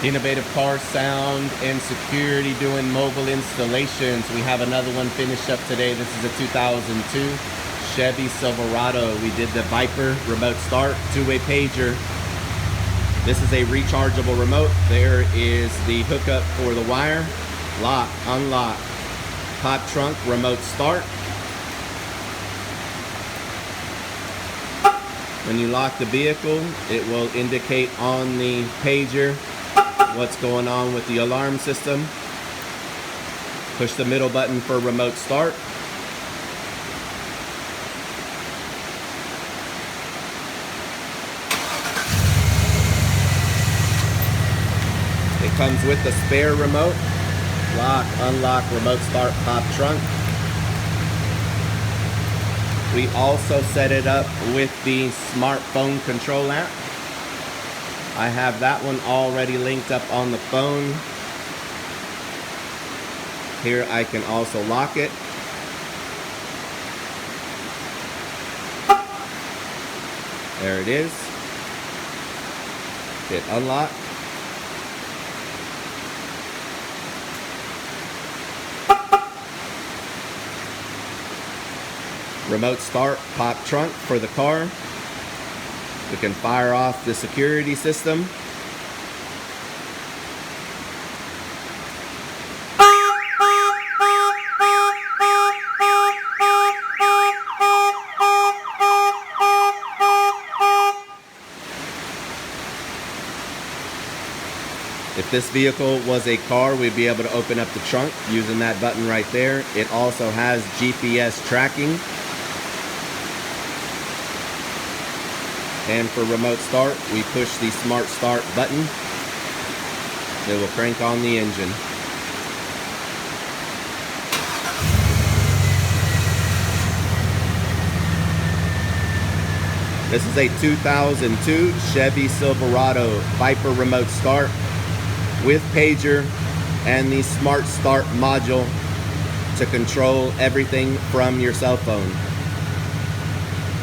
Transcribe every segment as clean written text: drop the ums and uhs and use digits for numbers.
Innovative car sound and security doing mobile installations. We have another one finished up today. This is a 2002 Chevy Silverado. We did the Viper remote start, two-way pager. This is a rechargeable remote. There is the hookup for the wire. Lock, unlock, pop trunk, remote start. When you lock the vehicle, it will indicate on the pager what's going on with the alarm system. Push the middle button for remote start. It comes with the spare remote. Lock, unlock, remote start, pop trunk. We also set it up with the smartphone control app. I have that one already linked up on the phone. Here I can also lock it. There it is. Hit unlock. Remote start, pop trunk for the car. We can fire off the security system. If this vehicle was a car, we'd be able to open up the trunk using that button right there. It also has GPS tracking. And for remote start, we push the smart start button. It will crank on the engine. This is a 2002 Chevy Silverado Viper remote start with pager and the smart start module to control everything from your cell phone.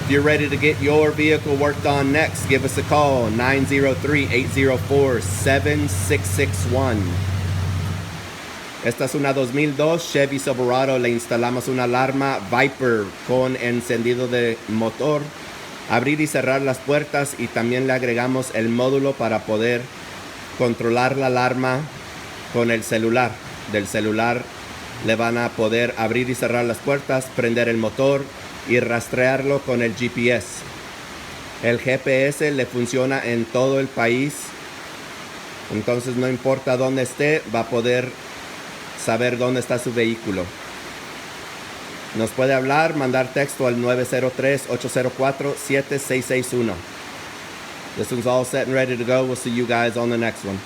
If you're ready to get your vehicle worked on next, give us a call, 903-804-7661. Esta es una 2002 Chevy Silverado. Le instalamos una alarma Viper con encendido de motor, abrir y cerrar las puertas, y también le agregamos el módulo para poder controlar la alarma con el celular. Del celular le van a poder abrir y cerrar las puertas, prender el motor y rastrearlo con el GPS. El GPS le funciona en todo el país, entonces no importa dónde esté, va a poder saber dónde está su vehículo. Nos puede hablar, mandar texto al 903-804-7661. This one's all set and ready to go. We'll see you guys on the next one.